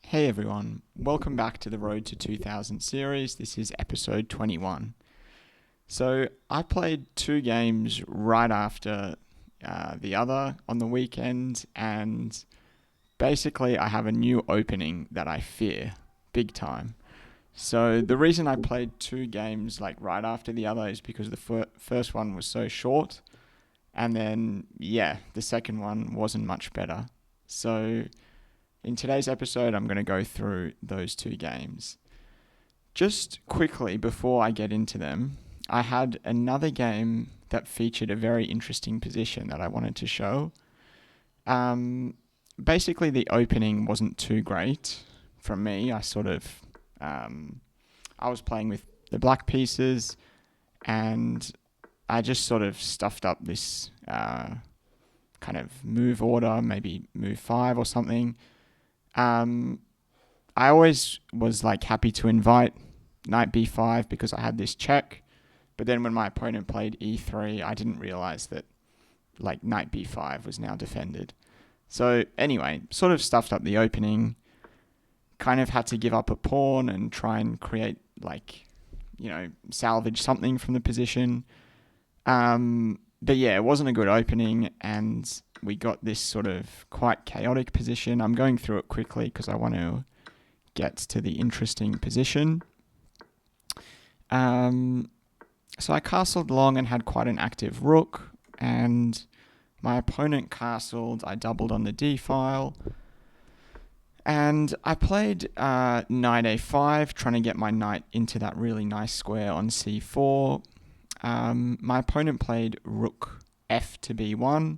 Hey everyone, welcome back to the Road to 2000 series. This is episode 21. So, I played two games right after the other on the weekend, and basically, I have a new opening that I fear big time. So, the reason I played two games like right after the other is because the first one was so short, and then, the second one wasn't much better. So, in today's episode, I'm going to go through those two games. Just quickly, before I get into them, I had another game that featured a very interesting position that I wanted to show. Um, Basically, the opening wasn't too great from me. Um, I was playing with the black pieces, and I just sort of stuffed up this kind of move order, maybe move five or something. Um, I always was like happy to invite knight b5 because I had this check. But then when my opponent played e3, I didn't realize that like knight b5 was now defended. So anyway, sort of stuffed up the opening. Kind of had to give up a pawn and try and create salvage something from the position. But yeah, it wasn't a good opening, and we got this sort of quite chaotic position. I'm going through it quickly because I want to get to the interesting position. So I castled long and had quite an active rook, and my opponent castled. I doubled on the d file, and I played knight a5, trying to get my knight into that really nice square on c4. My opponent played rook f to b1.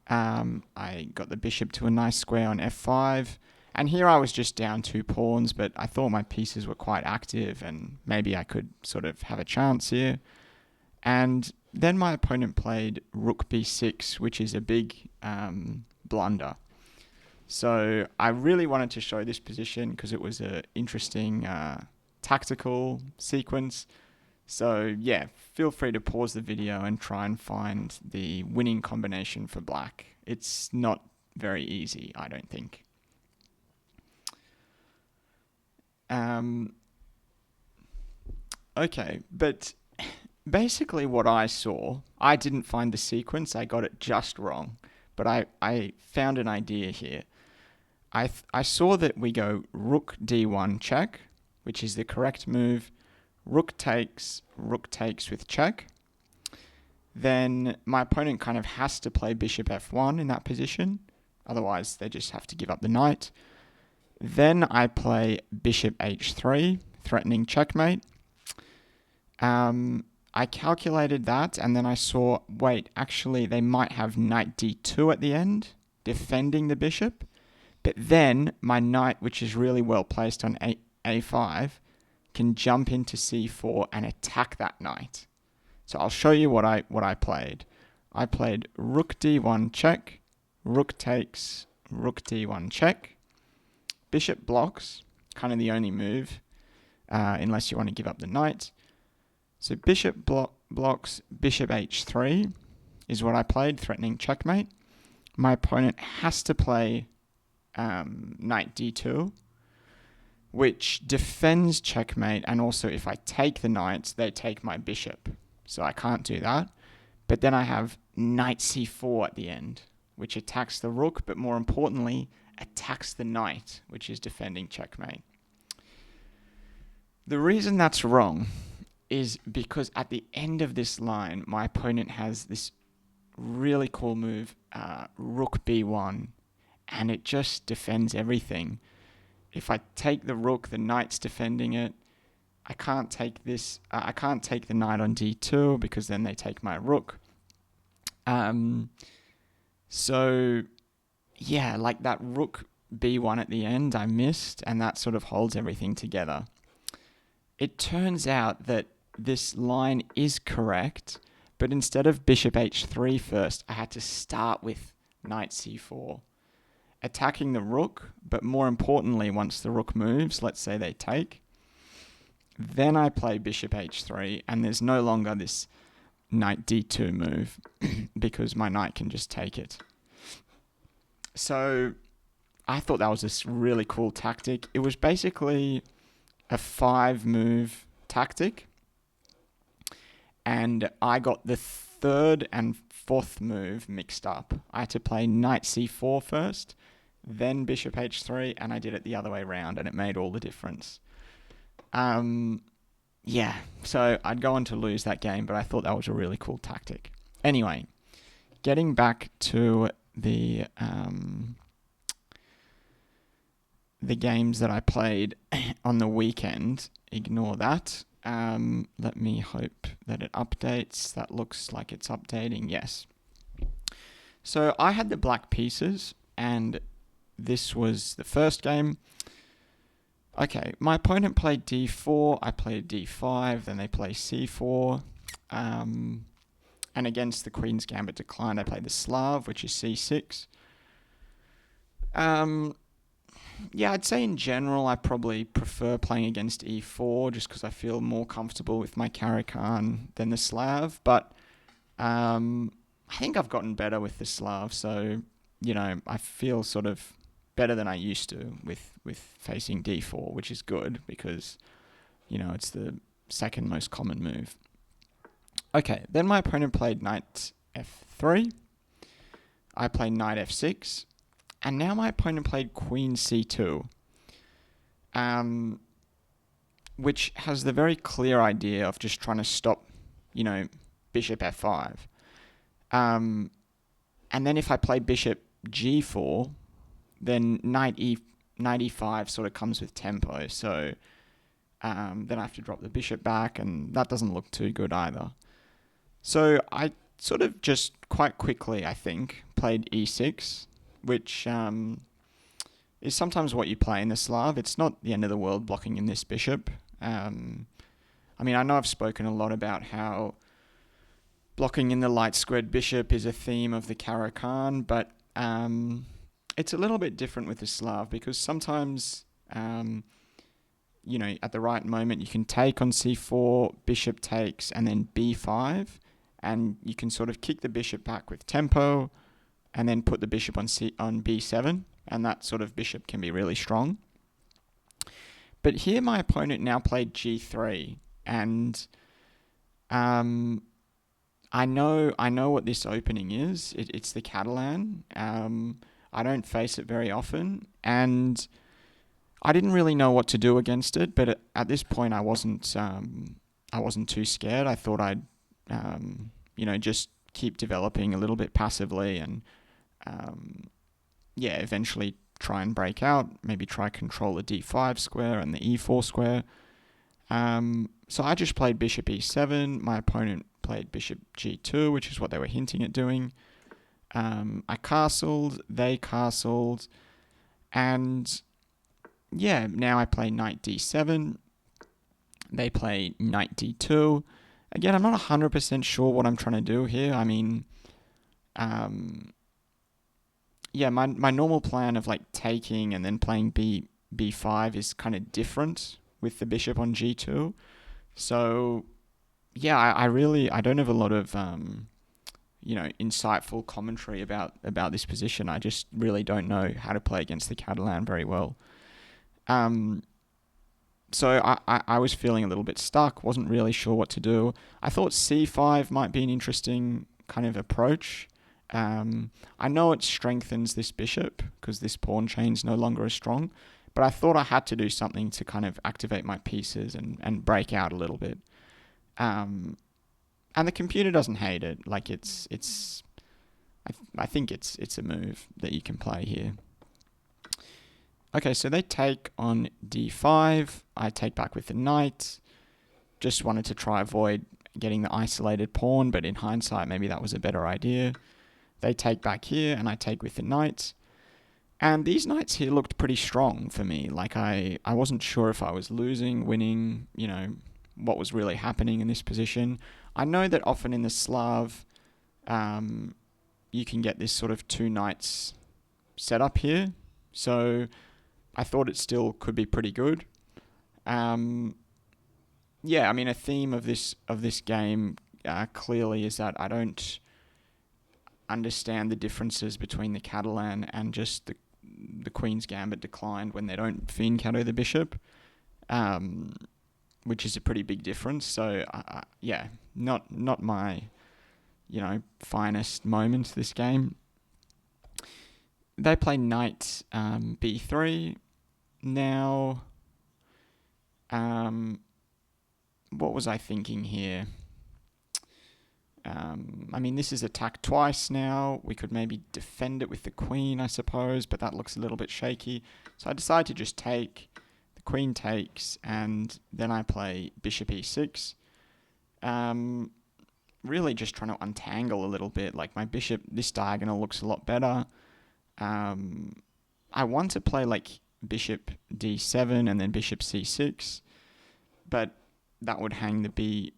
I got the bishop to a nice square on f5. And here I was just down two pawns, but I thought my pieces were quite active and maybe I could sort of have a chance here. And then my opponent played rook b6, which is a big blunder. So I really wanted to show this position because it was an interesting tactical sequence. So yeah, feel free to pause the video and try and find the winning combination for black. It's not very easy, I don't think. Okay, but basically what I saw, I didn't find the sequence, I got it just wrong. But I found an idea here. I saw that we go rook d1 check, which is the correct move, rook takes with check. Then my opponent kind of has to play bishop f1 in that position. Otherwise, they just have to give up the knight. Then I play bishop h3, threatening checkmate. I calculated that, and then I saw, wait, actually, they might have knight d2 at the end, defending the bishop. But then my knight, which is really well placed on a5, can jump into c4 and attack that knight. So I'll show you what I played. I played rook d1 check, rook takes, rook d1 check. Bishop blocks, kind of the only move, unless you want to give up the knight. So bishop blocks, bishop h3 is what I played, threatening checkmate. My opponent has to play knight d2, which defends checkmate, and also if I take the knight, they take my bishop. So I can't do that. But then I have knight c4 at the end, which attacks the rook, but more importantly, attacks the knight, which is defending checkmate. The reason that's wrong is because at the end of this line, my opponent has this really cool move, rook b1, and it just defends everything. If I take the rook, the knight's defending it. I can't take this. I can't take the knight on d2 because then they take my rook. So yeah, like that rook b1 at the end, I missed, and that sort of holds everything together. It turns out that this line is correct, but instead of bishop h3 first, I had to start with knight c4, attacking the rook, but more importantly, once the rook moves, let's say they take, then I play bishop h3, and there's no longer this knight d2 move because my knight can just take it. So I thought that was this really cool tactic. It was basically a 5-move tactic, and I got the third and fourth move mixed up. I had to play knight c4 first, then bishop h3, and I did it the other way around, and it made all the difference. Yeah, so I'd go on to lose that game, but I thought that was a really cool tactic. Anyway, getting back to the games that I played on the weekend, ignore that. Let me hope that it updates. That looks like it's updating. Yes. So I had the black pieces, and this was the first game. Okay, my opponent played d4, I played d5, then they play c4. And against the Queen's Gambit declined, I played the Slav, which is c6. Yeah, I'd say in general I probably prefer playing against e4 just because I feel more comfortable with my Caro-Kann than the Slav. But I think I've gotten better with the Slav, so I feel sort of better than I used to with facing d4, which is good because it's the second most common move. Okay, then my opponent played knight f3. I played knight f6. And now my opponent played queen c2, which has the very clear idea of just trying to stop, bishop f5. And then if I play bishop g4, then knight e5 sort of comes with tempo. So then I have to drop the bishop back, and that doesn't look too good either. So I sort of just quite quickly, I think, played e6, which is sometimes what you play in the Slav. It's not the end of the world blocking in this bishop. I know I've spoken a lot about how blocking in the light squared bishop is a theme of the Caro-Kann, but it's a little bit different with the Slav because sometimes, at the right moment you can take on c4, bishop takes, and then b5, and you can sort of kick the bishop back with tempo, and then put the bishop on b7, and that sort of bishop can be really strong. But here my opponent now played g3, and I know what this opening is. It's the Catalan. I don't face it very often, and I didn't really know what to do against it. But at this point, I wasn't too scared. I thought I'd just keep developing a little bit passively and eventually try and break out, maybe try control the d5 square and the e4 square. So I just played bishop e7. My opponent played bishop g2, which is what they were hinting at doing. I castled, they castled, and now I play knight d7. They play knight d2. Again, I'm not 100% sure what I'm trying to do here. My normal plan of taking and then playing b5 is kind of different with the bishop on g2. So I don't have a lot of insightful commentary about this position. I just really don't know how to play against the Catalan very well. So I was feeling a little bit stuck, wasn't really sure what to do. I thought c5 might be an interesting kind of approach. I know it strengthens this bishop because this pawn chain's no longer as strong, but I thought I had to do something to kind of activate my pieces and break out a little bit. And the computer doesn't hate it. I think it's a move that you can play here. Okay, so they take on d5. I take back with the knight. Just wanted to try avoid getting the isolated pawn, but in hindsight, maybe that was a better idea. They take back here, and I take with the knight. And these knights here looked pretty strong for me. I wasn't sure if I was losing, winning, what was really happening in this position. I know that often in the Slav, you can get this sort of two knights set up here. So I thought it still could be pretty good. A theme of this game clearly is that I don't understand the differences between the Catalan and just the Queen's Gambit declined when they don't Fiend Shadow the bishop, which is a pretty big difference. So, yeah, not my, finest moment this game. They play knight b3. Now, what was I thinking here? This is attacked twice now. We could maybe defend it with the queen, I suppose, but that looks a little bit shaky. So I decided to just take. The queen takes, and then I play bishop e6. Really just trying to untangle a little bit. Like my bishop, this diagonal looks a lot better. I want to play like bishop d7 and then bishop c6, but that would hang the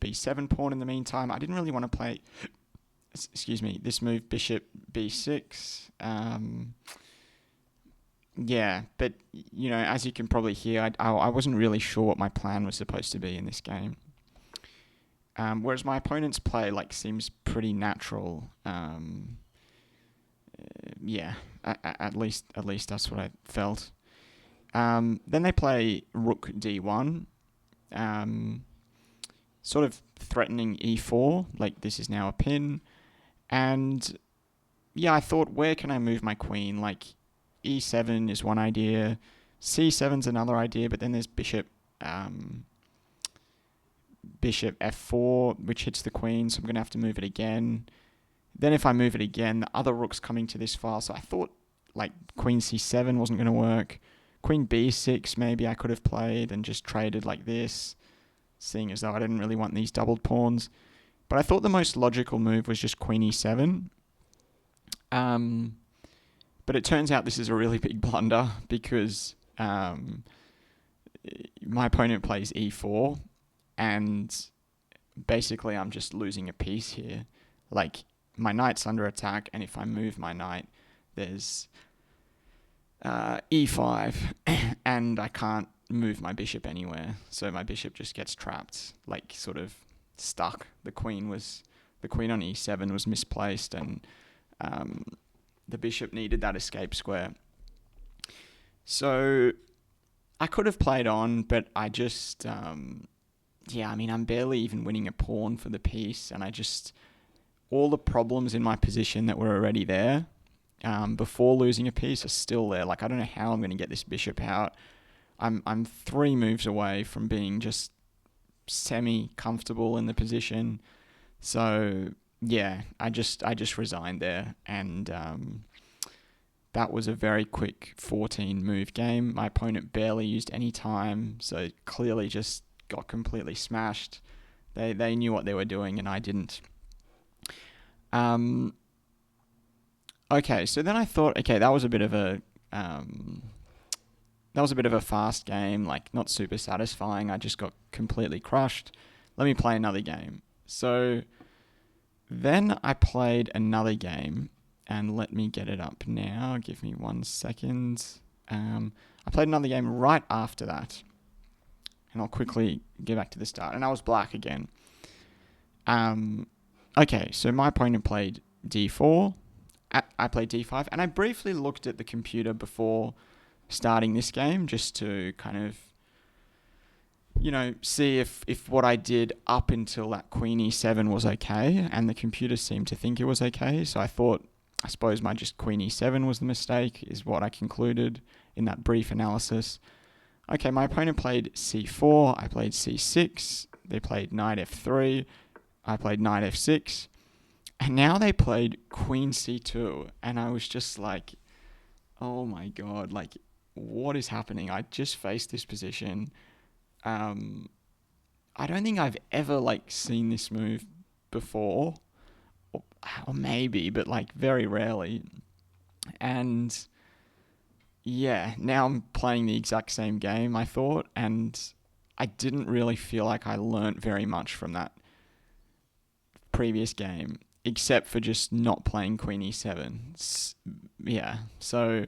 b7 pawn in the meantime. I didn't really want to play, this move, bishop b6. Yeah, but, as you can probably hear, I wasn't really sure what my plan was supposed to be in this game. Whereas my opponent's play, seems pretty natural. Yeah, at least that's what I felt. Then they play rook d1. Sort of threatening e4, like this is now a pin. And yeah, I thought, where can I move my queen? Like e7 is one idea, c7's another idea, but then there's bishop f4, which hits the queen, so I'm going to have to move it again. Then if I move it again, the other rook's coming to this file, so I thought queen c7 wasn't going to work. Queen b6 maybe I could have played and just traded like this, seeing as though I didn't really want these doubled pawns. But I thought the most logical move was just queen e7. But it turns out this is a really big blunder because my opponent plays e4, and basically I'm just losing a piece here. Like, my knight's under attack, and if I move my knight, there's e5, and I can't move my bishop anywhere, so my bishop just gets trapped, sort of stuck. The queen on e7 was misplaced, and the bishop needed that escape square. So I could have played on, but I just, I'm barely even winning a pawn for the piece, and all the problems in my position that were already there before losing a piece are still there. I don't know how I'm going to get this bishop out. I'm 3 moves away from being just semi-comfortable in the position. So yeah, I just resigned there, and that was a very quick 14-move game. My opponent barely used any time, so clearly just got completely smashed. They knew what they were doing, and I didn't. Okay, so then I thought, that was a bit of a fast game, not super satisfying. I just got completely crushed. Let me play another game. So then I played another game, and let me get it up now. Give me 1 second. I played another game right after that, and I'll quickly get back to the start. And I was black again. Okay, so my opponent played d4. I played d5, and I briefly looked at the computer before starting this game just to kind of, see if what I did up until that queen e7 was okay, and the computer seemed to think it was okay. So I suppose my just queen e7 was the mistake, is what I concluded in that brief analysis. Okay, my opponent played c4, I played c6, they played knight f3, I played knight f6, and now they played queen c2, and I was just like, oh my god, what is happening? I just faced this position. I don't think I've ever seen this move before, or maybe, but very rarely. And yeah, now I'm playing the exact same game, I thought, and I didn't really feel like I learnt very much from that previous game, except for just not playing queen e7. Yeah, so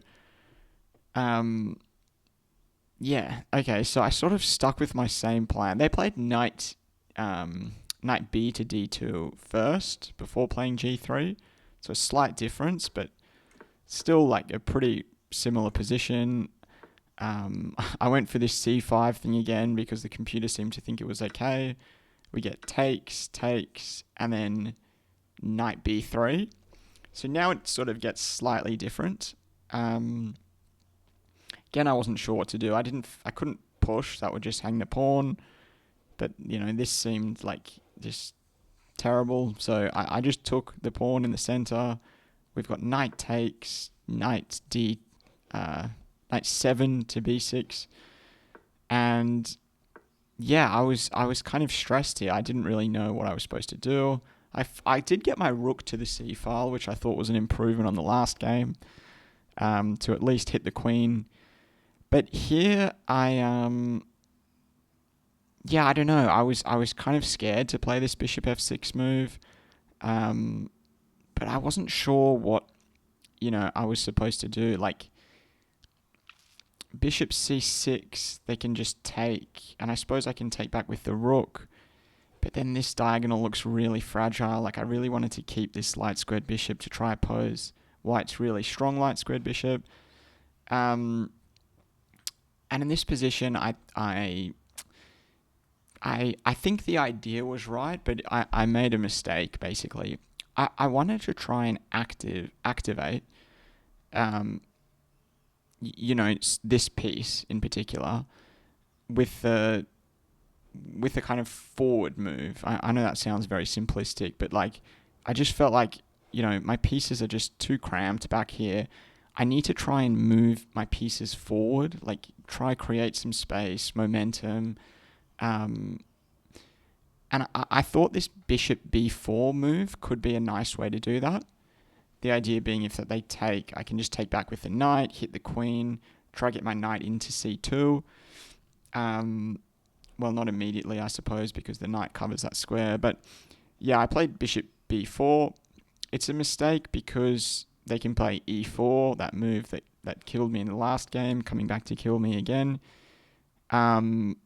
yeah, okay, so I sort of stuck with my same plan. They played knight b to d2 first before playing g3, so a slight difference, but still like a pretty similar position. I went for this c5 thing again because the computer seemed to think it was okay. We get takes, and then knight b3. So now it sort of gets slightly different. Again, I wasn't sure what to do. I couldn't push. That would just hang the pawn. But, this seemed like just terrible. So I just took the pawn in the center. We've got knight takes, knight 7 to b6. And yeah, I was kind of stressed here. I didn't really know what I was supposed to do. I did get my rook to the c file, which I thought was an improvement on the last game, to at least hit the queen. But here I don't know. I was kind of scared to play this bishop f6 move, but I wasn't sure what I was supposed to do. Like bishop c6, they can just take, and I suppose I can take back with the rook. But then this diagonal looks really fragile. Like I really wanted to keep this light squared bishop to try oppose white's really strong light squared bishop. And in this position, I think the idea was right, but I made a mistake basically. I wanted to try and activate, this piece in particular with the kind of forward move. I know that sounds very simplistic, but like I just felt like, my pieces are just too cramped back here. I need to try and move my pieces forward, like try create some space, momentum. And I thought this bishop b4 move could be a nice way to do that. The idea being if they take, I can just take back with the knight, hit the queen, try to get my knight into c2. Well, not immediately, I suppose, because the knight covers that square. But yeah, I played bishop b4. It's a mistake because they can play e4, that move that killed me in the last game, coming back to kill me again. And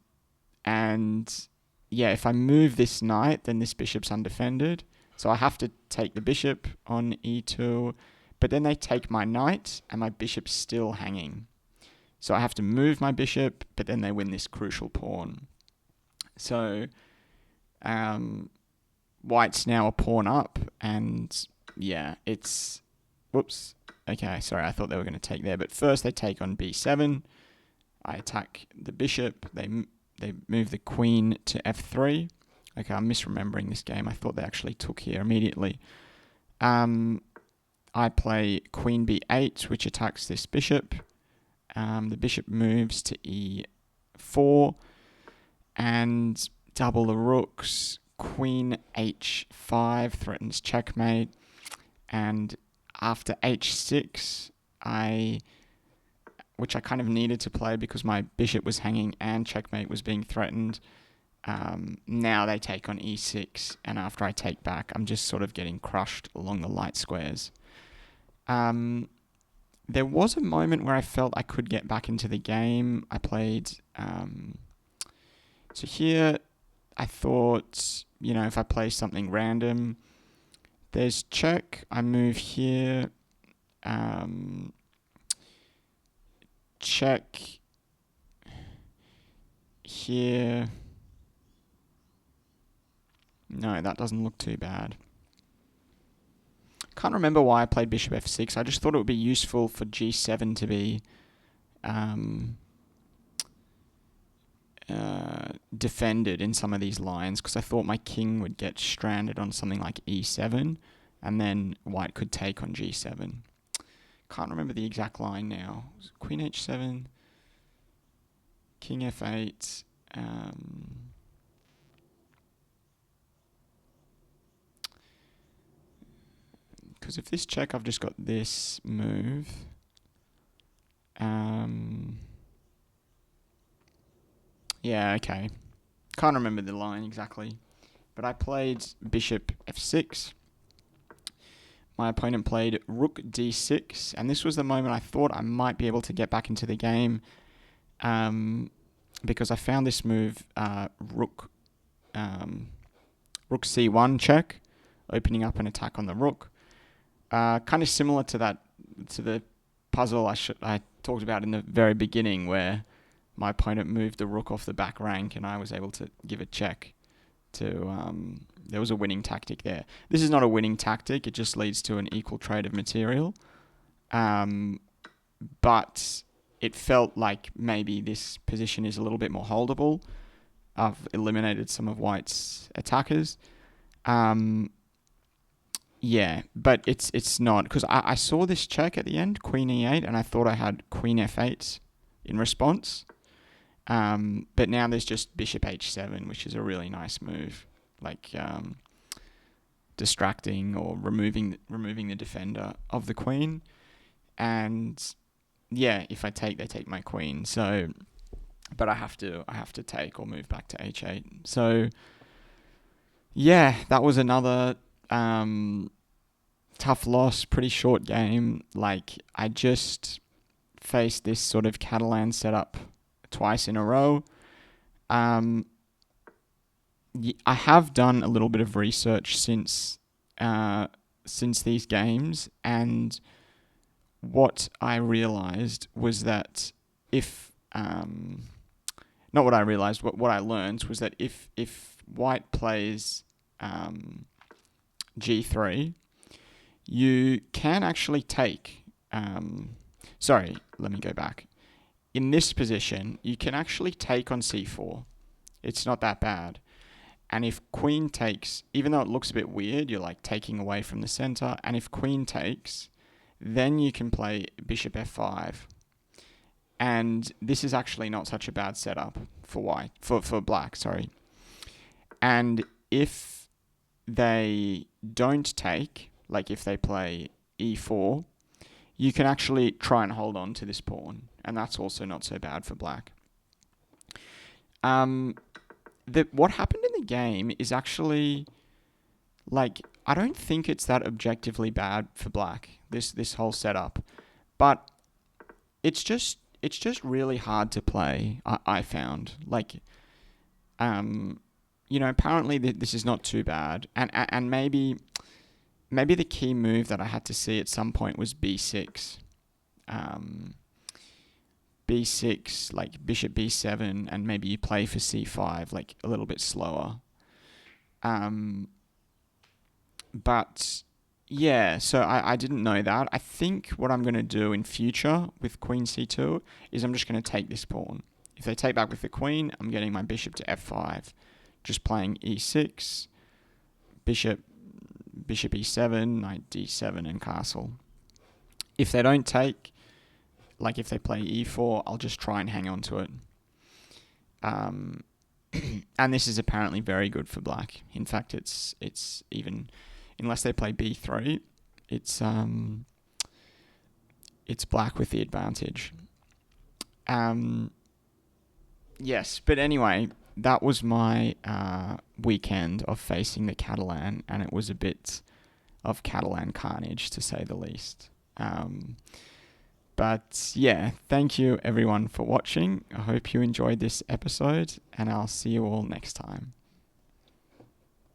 yeah, if I move this knight, then this bishop's undefended. So I have to take the bishop on e2, but then they take my knight and my bishop's still hanging. So I have to move my bishop, but then they win this crucial pawn. So white's now a pawn up, and yeah, it's... Whoops. Okay, sorry, I thought they were going to take there. But first they take on b7. I attack the bishop. They move the queen to f3. Okay, I'm misremembering this game. I thought they actually took here immediately. I play queen b8, which attacks this bishop. The bishop moves to e4. And double the rooks. Queen h5 threatens checkmate. And after h6, which I kind of needed to play because my bishop was hanging and checkmate was being threatened. Now they take on e6, and after I take back, I'm just sort of getting crushed along the light squares. There was a moment where I felt I could get back into the game. I played... so here, I thought, if I play something random, there's check, I move here, check here. No, that doesn't look too bad. Can't remember why I played bishop f6. I just thought it would be useful for g7 to be defended in some of these lines, because I thought my king would get stranded on something like e7, and then white could take on g7. Can't remember the exact line now. Queen h7, king f8. Because if this check, I've just got this move. Yeah, okay. Can't remember the line exactly. But I played bishop f6. My opponent played rook d6. And this was the moment I thought I might be able to get back into the game. Because I found this move, rook c1 check, opening up an attack on the rook. Kind of similar to that the puzzle I talked about in the very beginning, where my opponent moved the rook off the back rank and I was able to give a check to. There was a winning tactic there. This is not a winning tactic. It just leads to an equal trade of material. But it felt like maybe this position is a little bit more holdable. I've eliminated some of White's attackers. Yeah, but it's not, because I saw this check at the end, Queen E8, and I thought I had Queen F8 in response. But now there's just Bishop H7, which is a really nice move, like distracting or removing the defender of the queen. And yeah, if I take, they take my queen. So, but I have to take or move back to H8. So yeah, that was another tough loss, pretty short game. Like, I just faced this sort of Catalan setup twice in a row. I have done a little bit of research since these games, and what I realized was that what I learned was that if White plays G3, you can actually take. Sorry, let me go back. In this position, you can actually take on C4. It's not that bad. And if queen takes, even though it looks a bit weird, you're like taking away from the center. And if queen takes, then you can play bishop F5. And this is actually not such a bad setup for white, for black, sorry. And if they don't take, like if they play E4, you can actually try and hold on to this pawn. And that's also not so bad for black. What happened in the game is actually, like, I don't think it's that objectively bad for black, this whole setup. But it's just really hard to play, I found. Like, apparently this is not too bad. And maybe the key move that I had to see at some point was B6. B6, like bishop B7, and maybe you play for C5, like a little bit slower. But yeah, so I didn't know that. I think what I'm going to do in future with Queen C2 is I'm just going to take this pawn. If they take back with the queen, I'm getting my bishop to F5. Just playing E6, bishop E7, knight D7, and castle. If they don't take, like if they play E4, I'll just try and hang on to it. And this is apparently very good for black. In fact, it's even, unless they play B3, it's black with the advantage. Yes, but anyway, that was my weekend of facing the Catalan, and it was a bit of Catalan carnage, to say the least. But yeah, thank you everyone for watching. I hope you enjoyed this episode, and I'll see you all next time.